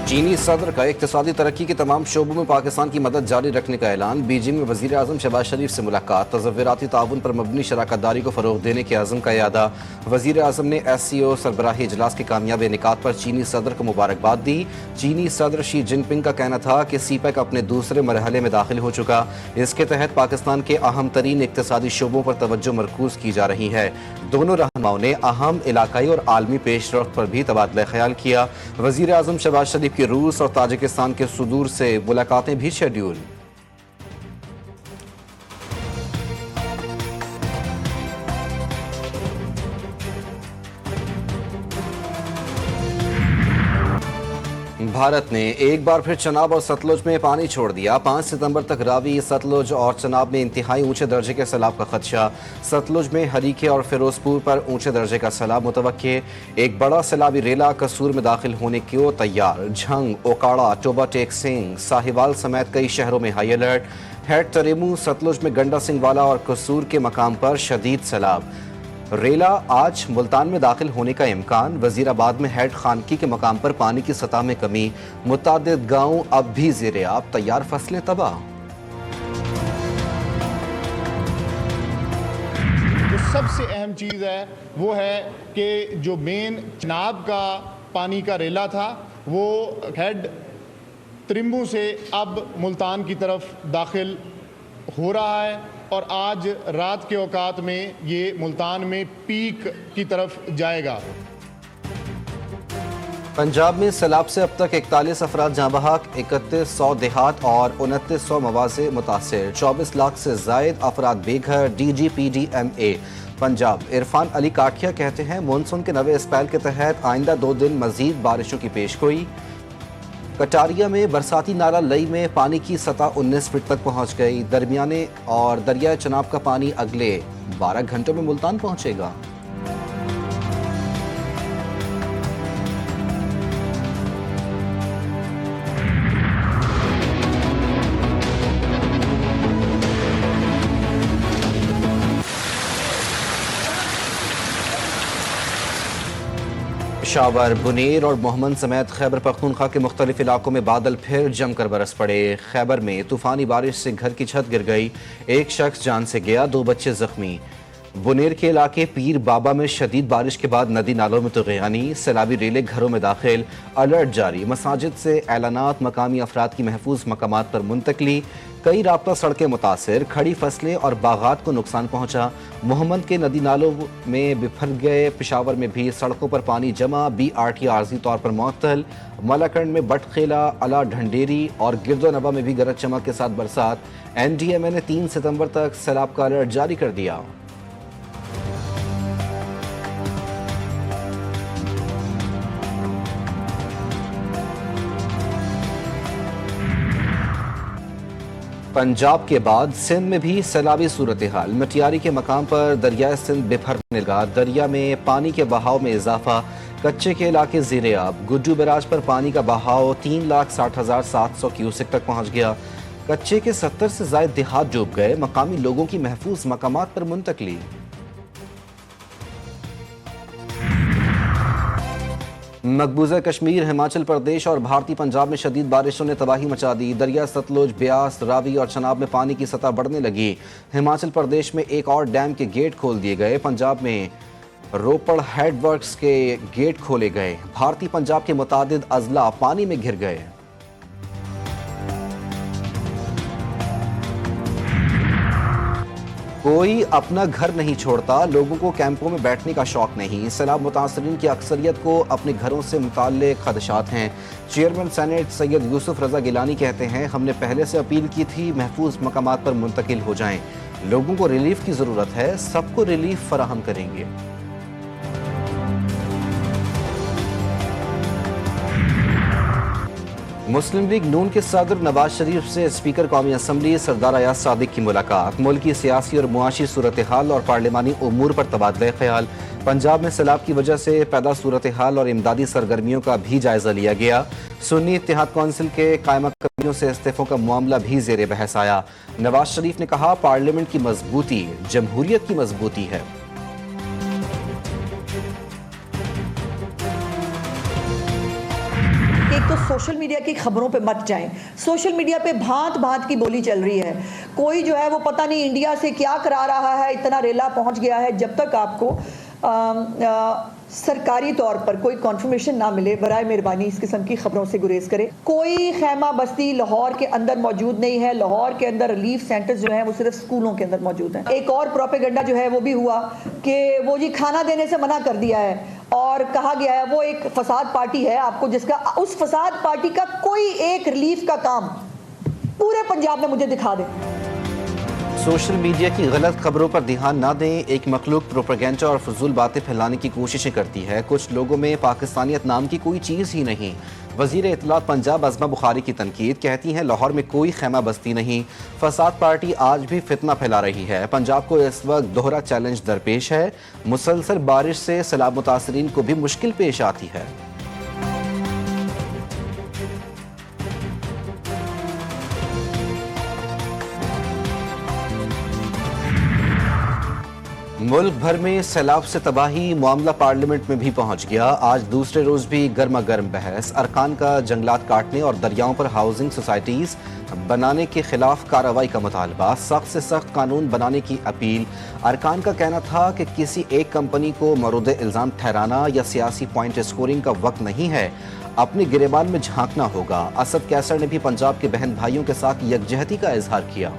चीनी सदर का इक्तिसादी तरक्की के तमाम शोबों में पाकिस्तान की मदद जारी रखने का ऐलान। बीजिंग में वज़ीर आज़म शहबाज शरीफ से मुलाकात। तज़व्वुराती ताउन पर मबनी शराकतदारी को फ़रोग़ देने के अज़्म का यादा। वज़ीर आज़म ने SCO सरबराही इजलास के कामयाब इनेकाद पर चीनी सदर को मुबारकबाद दी। चीनी सदर शी जिनपिंग का कहना था कि CPEC अपने दूसरे मरहले में दाखिल हो चुका। इसके तहत पाकिस्तान के अहम तरीन इक्तिसादी शोबों पर तवज्जो मरकूज़ की जा रही है। दोनों रहनुमाओं ने अहम इलाकाई और आलमी पेशरफ्त पर भी तबादला ख्याल किया। वज़ीर आज़म शहबाज शरीफ की रूस और ताजिकिस्तान के सुदूर से मुलाकातें भी शेड्यूल। भारत ने एक बार फिर चनाब और सतलुज में पानी छोड़ दिया। 5 सितंबर तक रावी, सतलुज और चनाब में इंतहाई ऊंचे दर्जे के सैलाब का खदशा। सतलुज में हरीके और फिरोजपुर पर ऊंचे दर्जे का सैलाब मुतवक्के। एक बड़ा सैलाबी रेला कसूर में दाखिल होने को तैयार। झंग, ओकाड़ा, टोबा टेक सिंह, साहिवाल समेत कई शहरों में हाई अलर्ट। हेड तरेमू, सतलुज में गंडा सिंह वाला और कसूर के मकाम पर शदीद सैलाब। रेला आज मुल्तान में दाखिल होने का इम्कान। वजीराबाद में हेड खानकी के मकाम पर पानी की सतह में कमी। मुतादिद गांव अब भी ज़ेरे आब, तैयार फसलें तबाह। जो सबसे अहम चीज़ है वो है कि जो मेन चनाब का पानी का रेला था वो हेड त्रिम्बू से अब मुल्तान की तरफ दाखिल हो रहा है और आज रात के औकात में ये मुल्तान में पीक की तरफ जाएगा। पंजाब में सैलाब से अब तक 41 अफराद जाँ बहक, 3100 देहात और 2900 मवाज़े मुतासिर। 24 लाख से जायद अफराद बेघर। DGPDMA पंजाब इरफान अली काठिया कहते हैं मानसून के नवे स्पेल के तहत आइंदा 2 दिन मजीद बारिशों की पेशगोई। कटारिया में बरसाती नाला लई में पानी की सतह 19 फीट तक पहुंच गई। दरमियाने और दरियाए चनाब का पानी अगले 12 घंटों में मुल्तान पहुंचेगा। पेशावर, बुनेर और मोहम्मद समेत खैबर पख्तूनख्वा के मुख्तलिफ इलाकों में बादल फिर जमकर बरस पड़े। खैबर में तूफानी बारिश से घर की छत गिर गई। एक शख्स जान से गया, 2 बच्चे जख्मी। बुनेर के इलाके पीर बाबा में शदीद बारिश के बाद नदी नालों में तुग़यानी। सैलाबी रेले घरों में दाखिल। अलर्ट जारी। मसाजिद से ऐलानात, मकामी अफराद की महफूज मकामात पर मुंतकली। कई राब्ता सड़कें मुतासिर। खड़ी फसलें और बागात को नुकसान पहुंचा। मोहम्मद के नदी नालों में बिफर गए। पेशावर में भी सड़कों पर पानी जमा। BRT आर्जी तौर पर मुअत्तल। मलाकंड में बटखेला, अला ढंडेरी और गिरदोनबा में भी गरज चमक के साथ बरसात। NDMA ने 3 सितंबर तक सैलाब का अलर्ट जारी कर दिया। पंजाब के बाद सिंध में भी सैलाबी सूरत हाल। मटियारी के मकाम पर दरिया सिंध बिफरने लगा। दरिया में पानी के बहाव में इजाफा। कच्चे के इलाके ज़ेरे आब। गुड्डू बैराज पर पानी का बहाव 3,60,700 क्यूसेक तक पहुंच गया। कच्चे के 70 से ज्यादा देहात डूब गए। मकामी लोगों की महफूज मकामात पर मुंतकली। मकबूजा कश्मीर, हिमाचल प्रदेश और भारतीय पंजाब में शदीद बारिशों ने तबाही मचा दी। दरिया सतलुज, ब्यास, रावी और चनाब में पानी की सतह बढ़ने लगी। हिमाचल प्रदेश में एक और डैम के गेट खोल दिए गए। पंजाब में रोपड़ हेड वर्क्स के गेट खोले गए। भारतीय पंजाब के मुतादिद अजला पानी में घिर गए। कोई अपना घर नहीं छोड़ता, लोगों को कैंपों में बैठने का शौक नहीं। सैलाब मुतासरीन की अक्सरियत को अपने घरों से मुताल्लिक खदशात हैं। चेयरमैन सेनेट सैयद यूसुफ रजा गिलानी कहते हैं हमने पहले से अपील की थी महफूज मकामात पर मुंतकिल हो जाएं। लोगों को रिलीफ की ज़रूरत है, सबको रिलीफ फराहम करेंगे। मुस्लिम लीग नून के सदर नवाज शरीफ से स्पीकर कौमी असम्बली सरदार अयाज सादिक की मुलाकात। मुल्क की सियासी और मुआशी सूरत हाल और पार्लिमानी उमूर पर तबादला ख्याल। पंजाब में सैलाब की वजह से पैदा सूरत हाल और इमदादी सरगर्मियों का भी जायजा लिया गया। सुन्नी इत्तेहाद कौंसिल के कायमा कमियों से इस्तीफों का मामला भी जेर बहस आया। नवाज शरीफ ने कहा पार्लियामेंट की मजबूती जमहूरियत की मजबूती है। कि तो सोशल मीडिया की खबरों पे मत जाएं। सोशल मीडिया पे भांत भांत की बोली चल रही है। कोई जो है वो पता नहीं इंडिया से क्या करा रहा है, इतना रेला पहुंच गया है। जब तक आपको सरकारी तौर पर कोई कॉन्फर्मेशन ना मिले, बराए मेहरबानी इस किस्म की खबरों से गुरेज करें। कोई खैमा बस्ती लाहौर के अंदर मौजूद नहीं है। लाहौर के अंदर रिलीफ सेंटर्स जो हैं वो सिर्फ स्कूलों के अंदर मौजूद हैं। एक और प्रोपेगेंडा जो है वो भी हुआ कि वो जी खाना देने से मना कर दिया है और कहा गया है वो एक फसाद पार्टी है। आपको जिसका उस फसाद पार्टी का कोई एक रिलीफ का काम पूरे पंजाब में मुझे दिखा दे। सोशल मीडिया की गलत खबरों पर ध्यान ना दें। एक मखलूक प्रोपेगेंडा और फजूल बातें फैलाने की कोशिशें करती है। कुछ लोगों में पाकिस्तानियत नाम की कोई चीज़ ही नहीं। वज़ीर इत्तलात पंजाब अज़मा बुखारी की तनकीद, कहती हैं लाहौर में कोई खैमा बस्ती नहीं। फसाद पार्टी आज भी फितना फैला रही है। पंजाब को इस वक्त दोहरा चैलेंज दरपेश है। मुसलसल बारिश से सैलाब मुतासरीन को भी मुश्किल पेश आती है। मुल्क भर में सैलाब से तबाही, मामला पार्लियामेंट में भी पहुंच गया। आज दूसरे रोज भी गर्मा गर्म बहस। अरकान का जंगलात काटने और दरियाओं पर हाउसिंग सोसाइटीज बनाने के खिलाफ कार्रवाई का मुतालबा। सख्त से सख्त कानून बनाने की अपील। अरकान का कहना था कि किसी एक कंपनी को मरूद इल्ज़ाम ठहराना या सियासी पॉइंट स्कोरिंग का वक्त नहीं है, अपने गिरेबान में झांकना होगा। असद कैसर ने भी पंजाब के बहन भाइयों के साथ यकजहती का इजहार किया।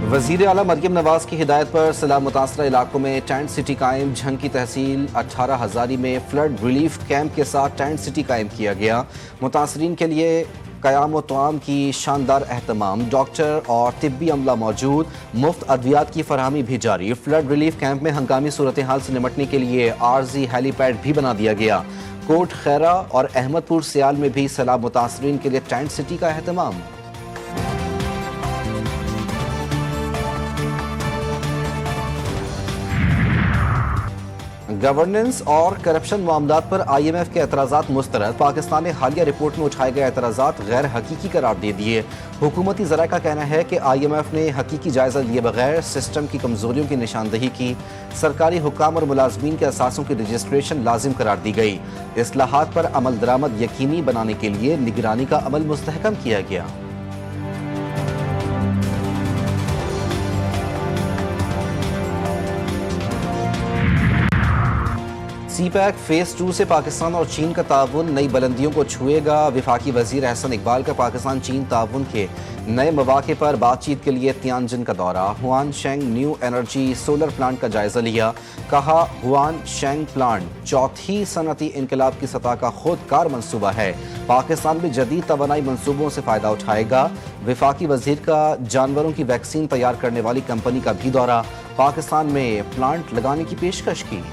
वज़ीर आला मरियम नवाज की हिदायत पर सैलाब मुतासरा इलाकों में टेंट सिटी कायम। झंग की तहसील 18 हज़ारी में फ्लड रिलीफ कैंप के साथ टेंट सिटी कायम किया गया। मुतासरीन के लिए क़याम व तआम की शानदार अहतमाम। डॉक्टर और तिब्बी अमला मौजूद। मुफ्त अद्वियात की फरहमी भी जारी। फ्लड रिलीफ कैंप में हंगामी सूरत हाल से निपटने के लिए आर्जी हेलीपैड भी बना दिया गया। कोट खैरा और अहमदपुर सियाल में भी सैलाब मुतासरीन के लिए टेंट सिटी का अहतमाम। गवर्नेंस और करप्शन मामलात पर IMF के एतराज़ात मुस्तरद। पाकिस्तान ने हालिया रिपोर्ट में उठाए गए एतराज़ात गैर हकीकी करार दे दिए। हुकूमती ज़राए का कहना है कि IMF ने हकीकी जायज़ा लिए बगैर सिस्टम की कमज़ोरियों की निशानदही की। सरकारी हुक्काम और मुलाजमीन के असासों की रजिस्ट्रेशन लाजिम करार दी गई। इस्लाहात पर अमल दरामद यकीनी बनाने के लिए निगरानी का अमल मुस्तहकम किया गया। CPEC फेज़ 2 से पाकिस्तान और चीन का ताउन नई बुलंदियों को छुएगा। वफाकी वज़ीर अहसन इकबाल का पाकिस्तान चीन ताउन के नए मौक़े पर बातचीत के लिए तियानजिन का दौरा। हुआनशेंग न्यू एनर्जी सोलर प्लांट का जायज़ा लिया। कहा हुआनशेंग प्लांट चौथी सनती इनकलाब की सतह का खुदकार मनसूबा है। पाकिस्तान में जदीद तवानाई मनसूबों से फ़ायदा उठाएगा। वफाकी वज़ीर का जानवरों की वैक्सीन तैयार करने वाली कंपनी का भी दौरा। पाकिस्तान में प्लांट लगाने की पेशकश की।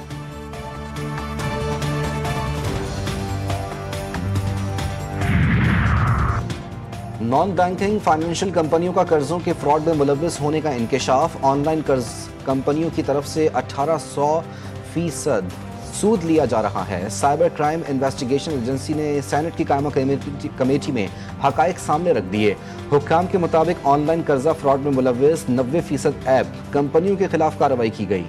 नॉन बैंकिंग फाइनेंशियल कंपनियों का कर्जों के फ्रॉड में मुलव्वस होने का इंकशाफ। ऑनलाइन कर्ज कंपनियों की तरफ से 1800% सूद लिया जा रहा है। साइबर क्राइम इन्वेस्टिगेशन एजेंसी ने सेनेट की कायमा कमेटी में हकायक सामने रख दिए। हुक्काम के मुताबिक ऑनलाइन कर्जा फ्रॉड में मुलव्वस 90% ऐप कंपनियों के खिलाफ कार्रवाई की गई।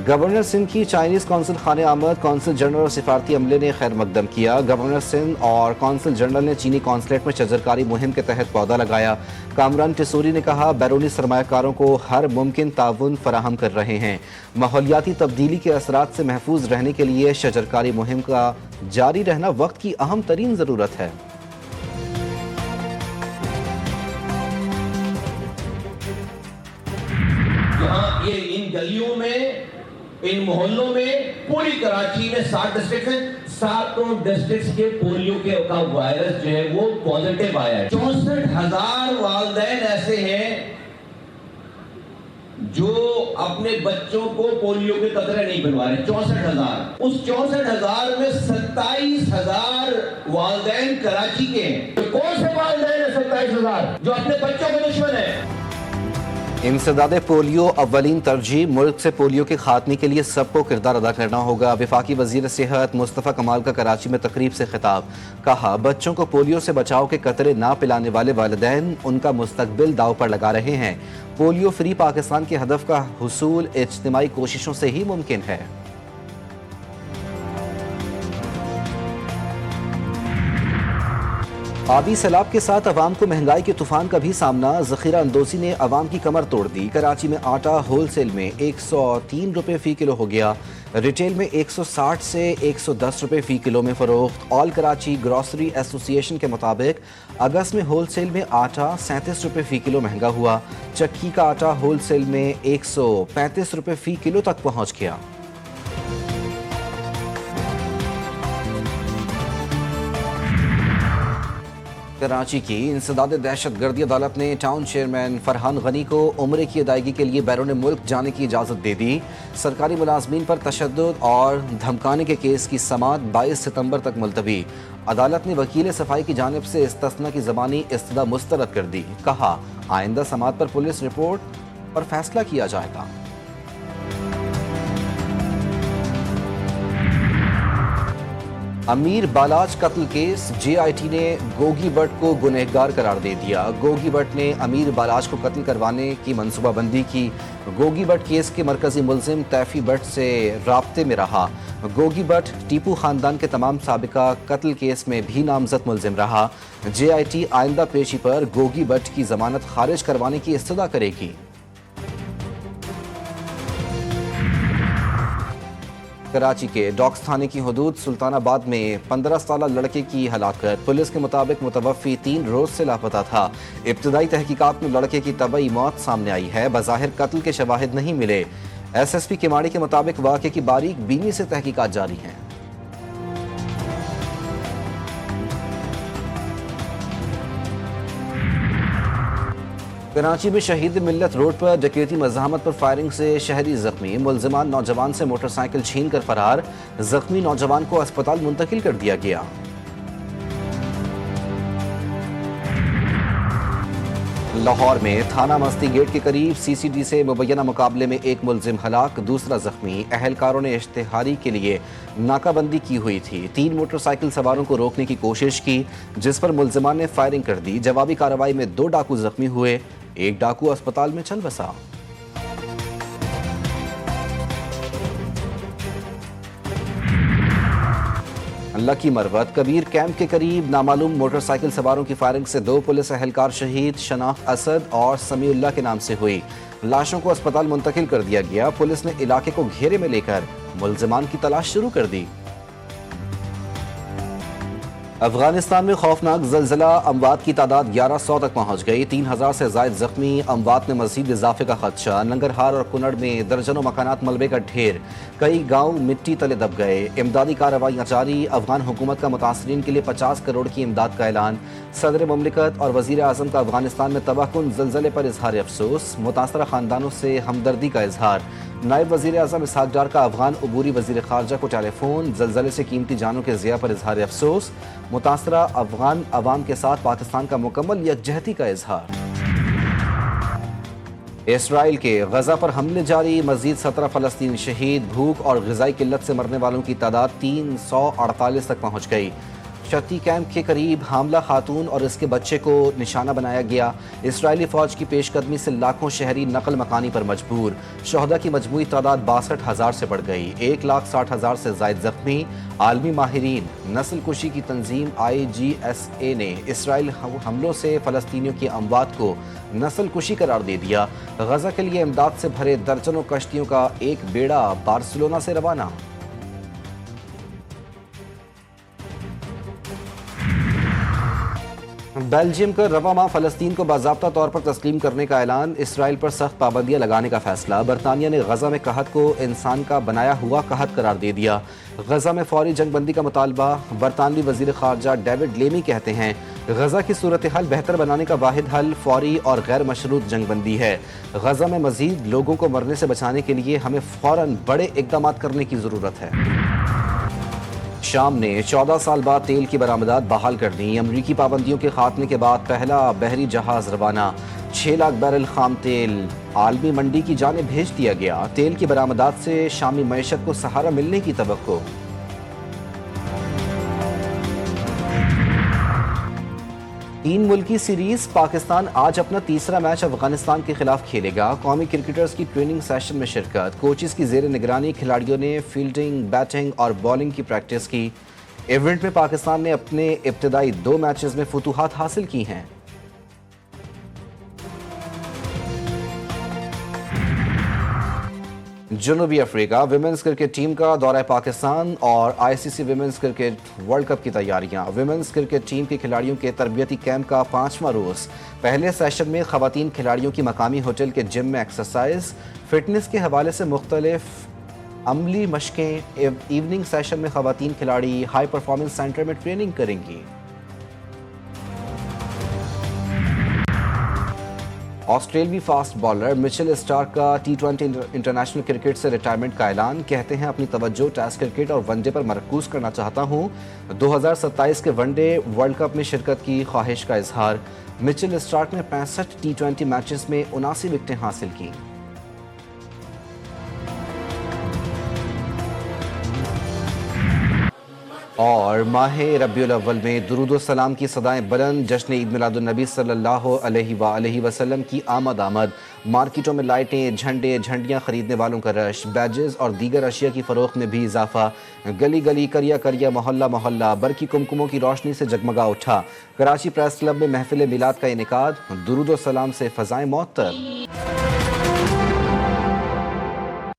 गवर्नर सिंध की चाइनीज कौंसिल खाने आमद। कौंसिल जनरल और सिफारती अमले ने खैर मकदम किया। गवर्नर सिंध और कौंसिल जनरल ने चीनी कौंसलेट में शजरकारी मुहिम के तहत पौधा लगाया। कामरान टिसूरी ने कहा बैरूनी सरमायाकारों को हर मुमकिन ताउन फराहम कर रहे हैं। माहौलियाती तब्दीली के असरात से महफूज रहने के लिए शजरकारी मुहिम का जारी रहना वक्त की अहम तरीन ज़रूरत है। यहाँ ये इन गलियों में, इन मोहल्लों में, पूरी कराची में 7 डिस्ट्रिक्ट हैं। 7 डिस्ट्रिक्ट के पोलियो का वायरस जो है वो पॉजिटिव आया है। 64,000 वालिदैन ऐसे हैं जो अपने बच्चों को पोलियो के कतरे नहीं बनवा रहे। 64,000। उस 64,000 में 27,000 वालिदैन कराची के हैं। तो कौन से वालिदैन है 27,000 जो अपने बच्चों के दुश्मन है? इंसदाद पोलियो अव्वलीन तरजीह, मुल्क से पोलियो के खात्मे के लिए सबको किरदार अदा करना होगा। वफाकी वजीर सेहत मुस्तफ़ा कमाल का कराची में तकरीब से खिताब, कहा बच्चों को पोलियो से बचाव के कतरे ना पिलाने वाले वालिदैन उनका मुस्तकबिल दाव पर लगा रहे हैं। पोलियो फ्री पाकिस्तान के हदफ का हुसूल इज्तिमाई कोशिशों से ही मुमकिन है। आबी सैलाब के साथ अवाम को महंगाई के तूफान का भी सामना। ज़ख़ीरा अंदोज़ी ने अवाम की कमर तोड़ दी। कराची में आटा होल सेल में 103 रुपये फ़ी किलो हो गया, रिटेल में 160 से 110 रुपये फ़ी किलो में फ़रोख्त। ऑल कराची ग्रॉसरी एसोसिएशन के मुताबिक अगस्त में होल सेल में आटा 37 रुपये फ़ी किलो महंगा हुआ। चक्की का आटा होल सेल में 135 रुपये फ़ी किलो तक पहुँच गया। कराची की इंसदाद दहशतगर्दी अदालत ने टाउन चेयरमैन फरहान गनी को उम्रे की अदायगी के लिए बैरून मुल्क जाने की इजाज़त दे दी। सरकारी मुलाजमीन पर तशद्दुद और धमकाने के केस की समाअत 22 सितंबर तक मुलतवी। अदालत ने वकील सफाई की जानिब से इस्तस्ना की ज़बानी इस्तदा मुस्तरद कर दी। कहा आइंदा समाअत पर पुलिस रिपोर्ट पर फैसला किया जाएगा। अमीर बालाज कत्ल केस, JIT ने गोगी भट्ट को गुनहगार करार दे दिया। गोगी भट्ट ने अमीर बालाज को कत्ल करवाने की मनसूबाबंदी की। गोगी भट्ट केस के मरकजी मुलजिम तैफी भट्ट से राब्ते में रहा। गोगी भट्ट टीपू खानदान के तमाम साबिका कत्ल केस में भी नामजद मुलजिम रहा। JIT आइंदा पेशी पर गोगी भट्ट की जमानत खारिज करवाने की इस्तदा करेगी। कराची के डॉक्स थाने की हदूद सुल्तानाबाद में 15 साल लड़के की हलाकत। पुलिस के मुताबिक मुतवफ़ी 3 रोज से लापता था। इब्तदाई तहकीकात में लड़के की तबई मौत सामने आई है। बज़ाहिर कत्ल के शवाहिद नहीं मिले। SSP किमाड़ी के मुताबिक वाक़े की बारीक बीनी से तहकीकात जारी हैं। कराची में शहीद मिल्लत रोड पर डकैती मज़ाहमत पर फायरिंग से शहरी जख्मी। मुलजिमान नौजवान से मोटरसाइकिल छीन कर फरार। जख्मी नौजवान को अस्पताल मुंतकिल कर दिया गया। लाहौर में थाना मस्ती गेट के करीब CCD से मुबैना मुकाबले में एक मुलजिम हलाक, दूसरा जख्मी। अहलकारों ने इश्तिहारी के लिए नाकाबंदी की हुई थी। 3 मोटरसाइकिल सवारों को रोकने की कोशिश की, जिस पर मुलजिमान ने फायरिंग कर दी। जवाबी कार्रवाई में 2 डाकू जख्मी हुए। एक डाकू अस्पताल में चल बसा। लकी मरवत कबीर कैंप के करीब नामालूम मोटरसाइकिल सवारों की फायरिंग से 2 पुलिस अहलकार शहीद। शनाख्त असद और समीउल्लाह के नाम से हुई। लाशों को अस्पताल मुंतकिल कर दिया गया। पुलिस ने इलाके को घेरे में लेकर मुलजिमान की तलाश शुरू कर दी। अफगानिस्तान में खौफनाक जलजिला, अमवात की तादाद 1100 तक पहुंच गई। 3000 से जायद जख्मी। अमवात में मजीद इजाफे का खदशा। नंगरहार और कुनड़ में दर्जनों मकानात मलबे का ढेर। कई गांव मिट्टी तले दब गए। इमदादी कार्रवाइयाँ जारी। अफगान हुकूमत का मुतासरीन के लिए 50 करोड़ की इमदाद का ऐलान। सदर मुमलिकत और वजीर आजम का अफगानिस्तान में तबाहकुन जलजले पर इजहार अफसोस। मुतासरा खानदानों से हमदर्दी का इजहार। नायब वजीर आजम इसहाक डार का अफगान अबूरी वजीर खारजा को टेलीफोन। जलजले से कीमती जानों के ज़िया पर इजहार अफसोस। मुतासरा अफगान अवाम के साथ पाकिस्तान का मुकम्मल यकजहती का इजहार। इसराइल के गजा पर हमले जारी। मजीद 17 फ़लस्तीनी शहीद। भूख और ग़िज़ाई किल्लत से मरने वालों की तादाद 348 तक पहुँच गई। शती कैंप के करीब हामला खातून और इसके बच्चे को निशाना बनाया गया। इसराइली फ़ौज की पेशकदमी से लाखों शहरी नकल मकानी पर मजबूर। शहदा की मजमूई तादाद 62,000 से बढ़ गई। 1,60,000 से ज़ायद जख्मी। आलमी माहिरीन नस्ल कुशी की तंजीम IGSA ने इसराइल हमलों से फ़लस्तीनियों की अमवात को नस्ल कुशी करार दे दिया। गजा के लिए इमदाद से भरे दर्जनों कश्तियों का एक बेड़ा बार्सिलोना से रवाना। बेल्जियम का रवा माह फ़लस्तीन को बाज़ाब्ता तौर पर तस्लीम करने का ऐलान। इसराइल पर सख्त पाबंदियाँ लगाने का फैसला। बरतानिया ने गजा में कहत को इंसान का बनाया हुआ कहत करार दे दिया। गजा में फौरी जंगबंदी का मुतालबा। बरतानवी वजीर खारजा डेविड लेमी कहते हैं गजा की सूरत हाल बेहतर बनाने का वाहिद हल फौरी और गैर मशरूत जंगबंदी है। गजा में मजीद लोगों को मरने से बचाने के लिए हमें फ़ौरन बड़े इक़दाम करने की ज़रूरत है। शाम ने 14 साल बाद तेल की बरामदात बहाल कर दी। अमरीकी पाबंदियों के खात्मे के बाद पहला बहरी जहाज रवाना। 6 लाख बैरल खाम तेल आलमी मंडी की जानिब भेज दिया गया। तेल की बरामदात से शामी मईशत को सहारा मिलने की तवक्को। तीन मुल्की सीरीज पाकिस्तान आज अपना तीसरा मैच अफगानिस्तान के खिलाफ खेलेगा। कौमी क्रिकेटर्स की ट्रेनिंग सेशन में शिरकत। कोचेस की जेर निगरानी खिलाड़ियों ने फील्डिंग, बैटिंग और बॉलिंग की प्रैक्टिस की। इवेंट में पाकिस्तान ने अपने इब्तदाई 2 मैचेस में फतूहात हासिल की हैं। जनूबी अफ्रीका विमेंस क्रिकेट टीम का दौरा पाकिस्तान और ICC women's cricket world cup की तैयारियां। विमेंस क्रिकेट टीम के खिलाड़ियों के तरबियती कैंप का 5वां रोज। पहले सेशन में खवातीन खिलाड़ियों की मकामी होटल के जिम में एक्सरसाइज, फिटनेस के हवाले से मुख्तलिफ अमली मशकें। इवनिंग सेशन में खवातीन खिलाड़ी हाई परफॉर्मेंस सेंटर में ट्रेनिंग करेंगी। ऑस्ट्रेलियाई फास्ट बॉलर मिचेल स्टार्क का T20 इंटरनेशनल क्रिकेट से रिटायरमेंट का ऐलान। कहते हैं अपनी तवज्जो टेस्ट क्रिकेट और वनडे पर मरकूज करना चाहता हूं। 2027 के वनडे वर्ल्ड कप में शिरकत की ख्वाहिश का इजहार। मिचेल स्टार्क ने 65 T20 मैचेस में 79 विकेटें हासिल की। और माह रब्बिउल अव्वल में दुरूद सलाम की सदाएं बुलंद। जश्न ईद मिलादुन्नबी सल्लल्लाहु अलैहि वसल्लम की आमद। मार्केटों में लाइटें, झंडे, झंडियां खरीदने वालों का रश। बैजेस और दीगर अशिया की फरोख्त में भी इजाफा। गली गली, करिया करिया, मोहल्ला मोहल्ला बरकी कुमकुमों की रोशनी से जगमगा उठा। कराची प्रेस क्लब में महफिल मिलाद का इनेकाद। दुरूद सलाम से फ़ज़ाएं मौतर।